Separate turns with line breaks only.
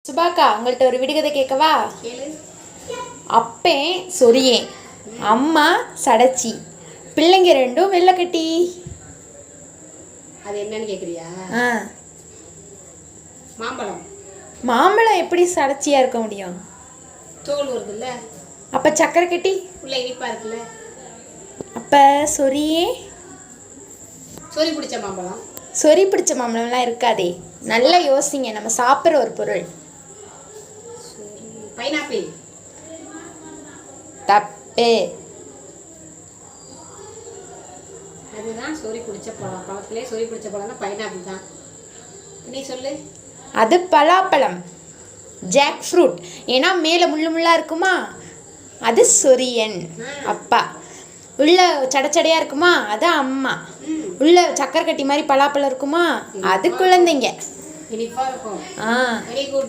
சுபாக்கா, உங்கள்கிட்ட ஒரு விடுகதை கேட்கவா? அப்பேன் சொரியேன், அம்மா சடச்சி, பிள்ளைங்க ரெண்டும் வெள்ளக்கட்டி.
அது என்னன்னு கேக்குறியா? மாம்பழம்.
மாம்பழம் எப்படி சடச்சியா இருக்க முடியும்?
தோல் வருதுல்ல.
அப்ப சக்கரை கட்டி
உள்ள இனிப்பா இருக்குல்ல.
அப்ப சொரியே
சொறி பிடிச்ச மாம்பழம்.
சொறி பிடிச்ச மாம்பழம்லாம் இருக்காதே. நல்லா யோசிங்க, நம்ம சாப்பிட்ற ஒரு பொருள்.
பைனாப்பிள்.
தப்பு.
அதுதான் சொறி பிடிச்ச பழம். பழத்திலே சொறி பிடிச்ச பழம் தான் பைனாப்பிள் தான். நீ சொல்லு.
அது பலாப்பழம், ஜாக் ஃப்ரூட். ஏன்னா மேலே முள்ளு முள்ளாக இருக்குமா, அது சொரியன் அப்பா. உள்ள சடைச்சடையாக இருக்குமா, அது அம்மா. உள்ள சக்கரை கட்டி மாதிரி பலாப்பழம் இருக்குமா, அது குழந்தைங்க.
இனிப்பா இருக்கும்.
ஆ,
வெரி குட்.